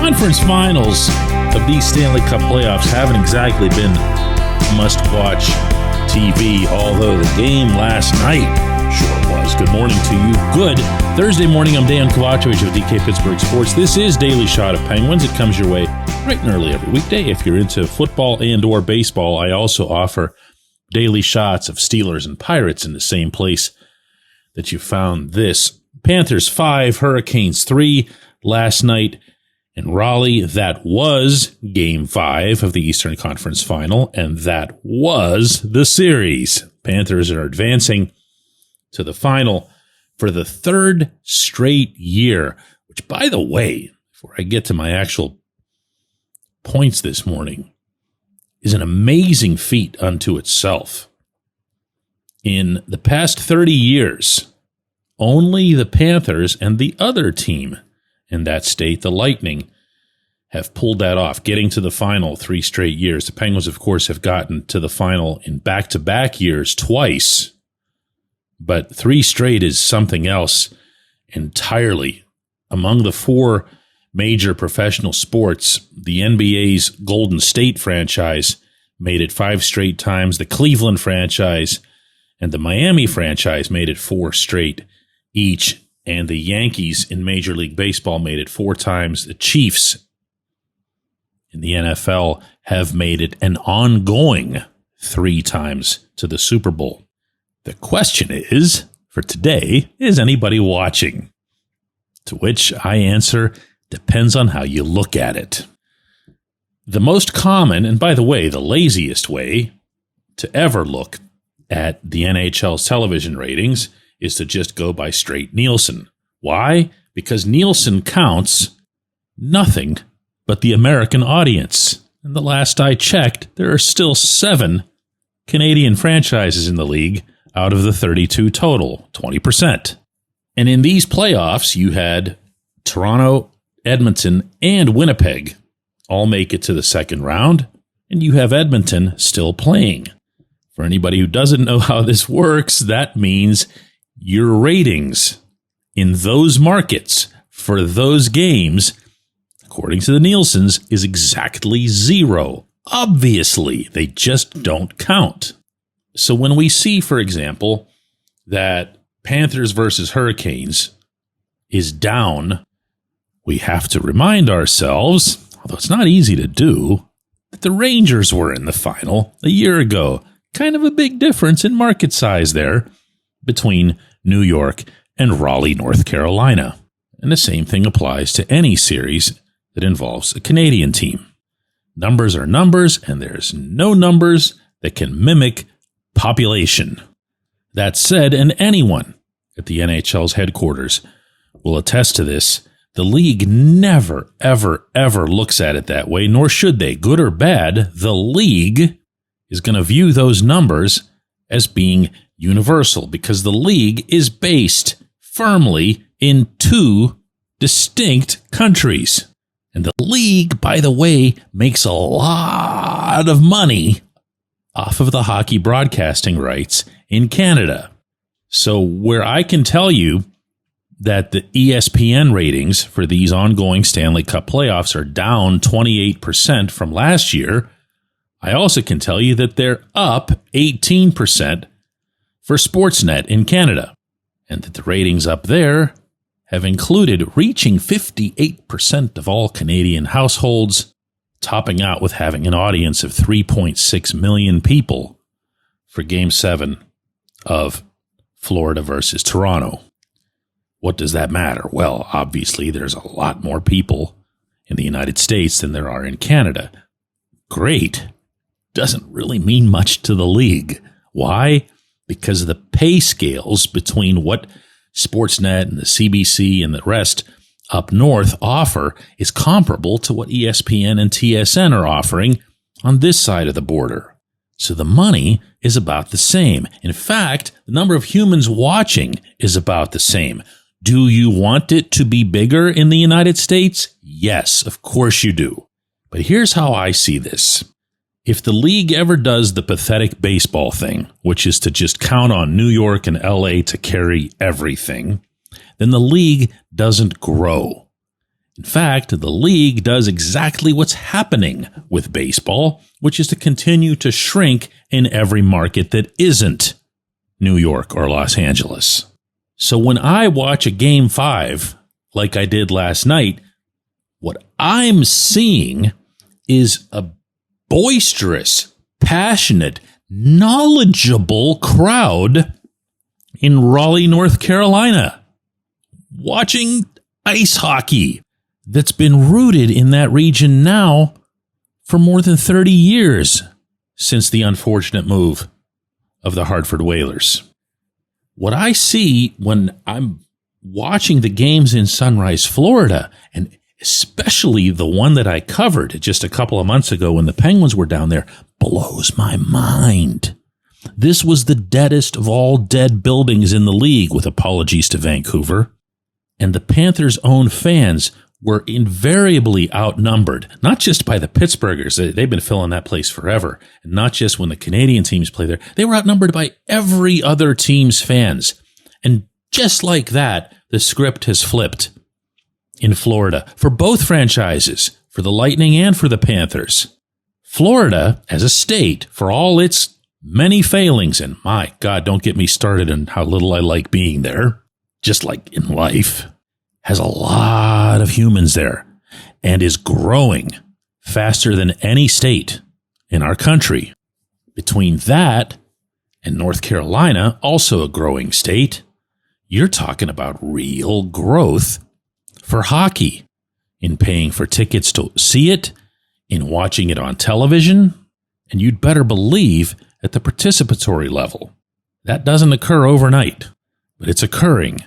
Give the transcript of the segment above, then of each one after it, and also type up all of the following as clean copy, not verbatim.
conference finals of these Stanley Cup playoffs haven't exactly been must-watch TV, although the game last night sure was. Good morning to you. Good Thursday morning. I'm Dejan Kovacevic of DK Pittsburgh Sports. This is Daily Shot of Penguins. It comes your way bright and early every weekday. If you're into football and or baseball, I also offer daily shots of Steelers and Pirates in the same place that you found this. Panthers 5, Hurricanes 3 last night in Raleigh. That was Game 5 of the Eastern Conference Final, and that was the series. Panthers are advancing to the final for the third straight year, which, by the way, before I get to my actual points this morning, is an amazing feat unto itself. In the past 30 years, only the Panthers and the other team in that state, the Lightning, have pulled that off, getting to the final 3 straight years. The Penguins, of course, have gotten to the final in back-to-back years twice, but 3 straight is something else entirely. Among the 4 major professional sports, the NBA's Golden State franchise made it 5 straight times. The Cleveland franchise and the Miami franchise made it 4 straight each. And the Yankees in Major League Baseball made it 4 times. The Chiefs in the NFL have made it an ongoing 3 times to the Super Bowl. The question is, for today, is anybody watching? To which I answer, depends on how you look at it. The most common, and by the way, the laziest way to ever look at the NHL's television ratings is to just go by straight Nielsen. Why? Because Nielsen counts nothing but the American audience. And the last I checked, there are still 7 Canadian franchises in the league out of the 32 total, 20%. And in these playoffs, you had Toronto, Edmonton, and Winnipeg all make it to the second round, and you have Edmonton still playing. For anybody who doesn't know how this works, that means your ratings in those markets for those games, according to the Nielsen's, is exactly 0. Obviously, they just don't count. So when we see, for example, that Panthers versus Hurricanes is down, we have to remind ourselves, although it's not easy to do, that the Rangers were in the final a year ago. Kind of a big difference in market size there between New York and Raleigh, North Carolina. And the same thing applies to any series that involves a Canadian team. Numbers are numbers, and there's no numbers that can mimic population. That said, and anyone at the NHL's headquarters will attest to this, the league never, ever, ever looks at it that way, nor should they. Good or bad, the league is going to view those numbers as being universal because the league is based firmly in 2 distinct countries. And the league, by the way, makes a lot of money off of the hockey broadcasting rights in Canada. So where I can tell you that the ESPN ratings for these ongoing Stanley Cup playoffs are down 28% from last year, I also can tell you that they're up 18% for Sportsnet in Canada, and that the ratings up there have included reaching 58% of all Canadian households, topping out with having an audience of 3.6 million people for Game 7 of Florida versus Toronto. What does that matter? Well, obviously, there's a lot more people in the United States than there are in Canada. Great. Doesn't really mean much to the league. Why? Because the pay scales between what Sportsnet and the CBC and the rest up north offer is comparable to what ESPN and TSN are offering on this side of the border. So the money is about the same. In fact, the number of humans watching is about the same. Do you want it to be bigger in the United States? Yes, of course you do. But here's how I see this. If the league ever does the pathetic baseball thing, which is to just count on New York and LA to carry everything, then the league doesn't grow. In fact, the league does exactly what's happening with baseball, which is to continue to shrink in every market that isn't New York or Los Angeles. So when I watch a Game 5, like I did last night, what I'm seeing is a boisterous, passionate, knowledgeable crowd in Raleigh, North Carolina, watching ice hockey that's been rooted in that region now for more than 30 years since the unfortunate move of the Hartford Whalers. What I see when I'm watching the games in Sunrise, Florida, and especially the one that I covered just a couple of months ago when the Penguins were down there, blows my mind. This was the deadest of all dead buildings in the league, with apologies to Vancouver. And the Panthers' own fans were invariably outnumbered, not just by the Pittsburghers. They've been filling that place forever. And not just when the Canadian teams play there. They were outnumbered by every other team's fans. And just like that, the script has flipped in Florida for both franchises, for the Lightning and for the Panthers. Florida, as a state, for all its many failings, and my God, don't get me started on how little I like being there, just like in life, has a lot of humans there and is growing faster than any state in our country. Between that and North Carolina, also a growing state, you're talking about real growth for hockey, in paying for tickets to see it, in watching it on television, and you'd better believe at the participatory level. That doesn't occur overnight, but it's occurring.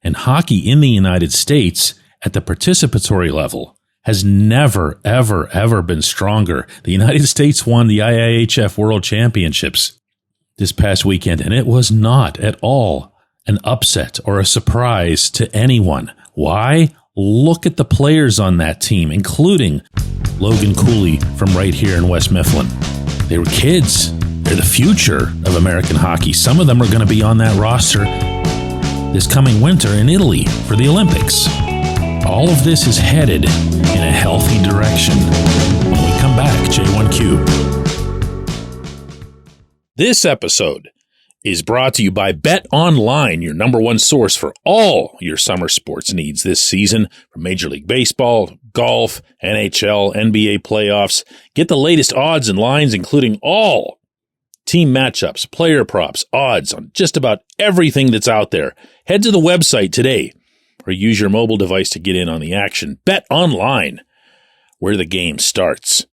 And hockey in the United States at the participatory level has never, ever, ever been stronger. The United States won the IIHF World Championships this past weekend, and it was not at all an upset or a surprise to anyone. Why? Look at the players on that team, including Logan Cooley from right here in West Mifflin. They were kids. They're the future of American hockey. Some of them are going to be on that roster this coming winter in Italy for the Olympics. All of this is headed in a healthy direction. When we come back, J1Q. This episode is brought to you by Bet Online, your number one source for all your summer sports needs this season, from Major League Baseball, golf, NHL, NBA playoffs. Get the latest odds and lines, including all team matchups, player props, odds on just about everything that's out there. Head to the website today or use your mobile device to get in on the action. Bet Online, where the game starts.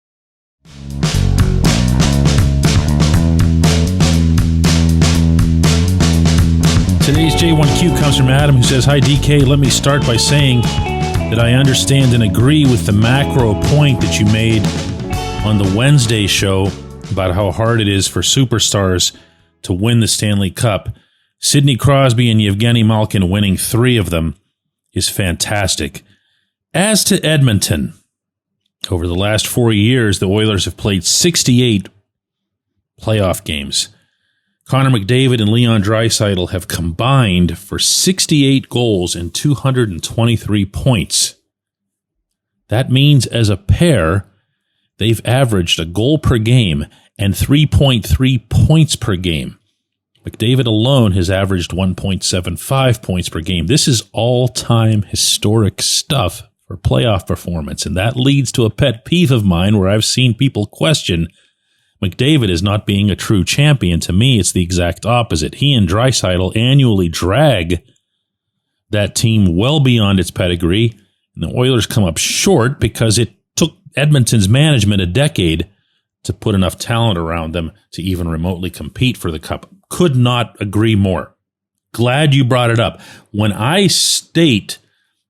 Today's J1Q comes from Adam, who says, "Hi DK, let me start by saying that I understand and agree with the macro point that you made on the Wednesday show about how hard it is for superstars to win the Stanley Cup. Sidney Crosby and Yevgeny Malkin winning 3 of them is fantastic. As to Edmonton, over the last 4 years, the Oilers have played 68 playoff games. Connor McDavid and Leon Draisaitl have combined for 68 goals and 223 points. That means as a pair, they've averaged a goal per game and 3.3 points per game. McDavid alone has averaged 1.75 points per game. This is all-time historic stuff for playoff performance, and that leads to a pet peeve of mine where I've seen people question McDavid as not being a true champion. To me, it's the exact opposite. He and Draisaitl annually drag that team well beyond its pedigree, and the Oilers come up short because it took Edmonton's management a decade to put enough talent around them to even remotely compete for the Cup. Could not agree more. Glad you brought it up. When I state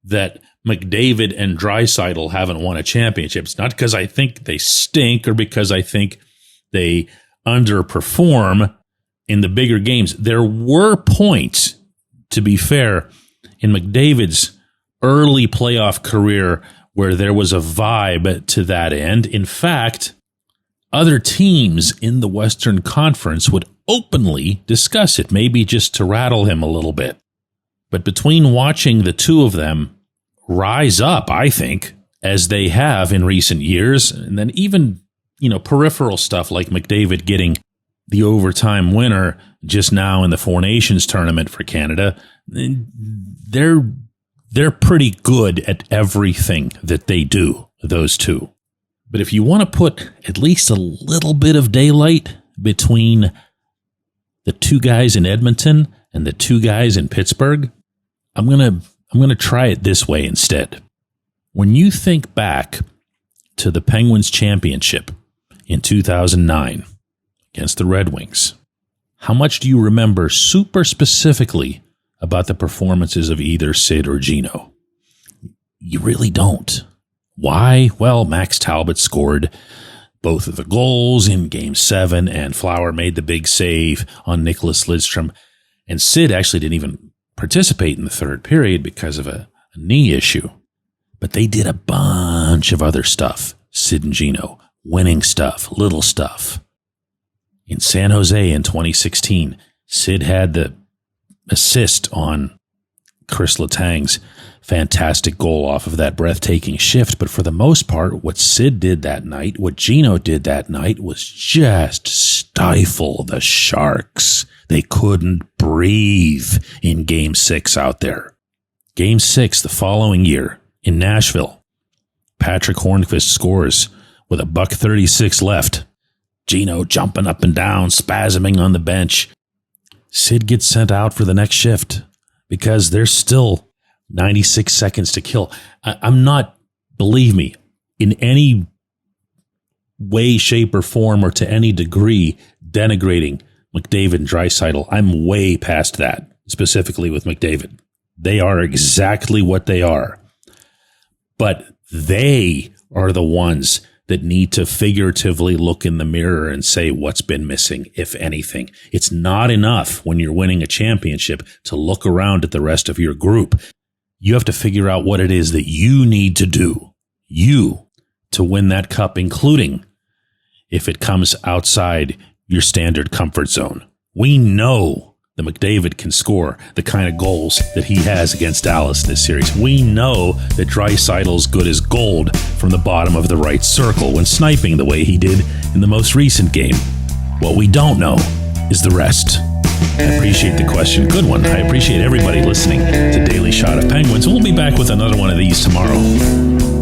that McDavid and Draisaitl haven't won a championship, it's not because I think they stink or because I think they underperform in the bigger games. There were points, to be fair, in McDavid's early playoff career where there was a vibe to that end. In fact, other teams in the Western Conference would openly discuss it, maybe just to rattle him a little bit. But between watching the two of them rise up, I think, as they have in recent years. And then even, peripheral stuff like McDavid getting the overtime winner just now in the Four Nations tournament for Canada. They're pretty good at everything that they do, those two. But if you want to put at least a little bit of daylight between the two guys in Edmonton and the two guys in Pittsburgh, I'm gonna try it this way instead. When you think back to the Penguins championship in 2009 against the Red Wings, how much do you remember super specifically about the performances of either Sid or Gino? You really don't. Why? Well, Max Talbot scored both of the goals in Game 7, and Flower made the big save on Nicholas Lidstrom. And Sid actually didn't even participate in the third period because of a knee issue. But they did a bunch of other stuff, Sid and Gino. Winning stuff, little stuff. In San Jose in 2016, Sid had the assist on Chris Letang's fantastic goal off of that breathtaking shift. But for the most part, what Sid did that night, what Gino did that night, was just stifle the Sharks. They couldn't breathe in Game 6 out there. Game 6 the following year in Nashville, Patrick Hornqvist scores with $1:36 left. Gino jumping up and down, spasming on the bench. Sid gets sent out for the next shift because there's still 96 seconds to kill. I'm not, believe me, in any way, shape, or form or to any degree denigrating McDavid and Draisaitl. I'm way past that, specifically with McDavid. They are exactly what they are. But they are the ones that need to figuratively look in the mirror and say what's been missing, if anything. It's not enough when you're winning a championship to look around at the rest of your group. You have to figure out what it is that you need to do, to win that cup, including if it comes outside your standard comfort zone. We know that McDavid can score the kind of goals that he has against Dallas this series. We know that Draisaitl's good as gold from the bottom of the right circle when sniping the way he did in the most recent game. What we don't know is the rest. I appreciate the question. Good one. I appreciate everybody listening to Daily Shot of Penguins. We'll be back with another one of these tomorrow.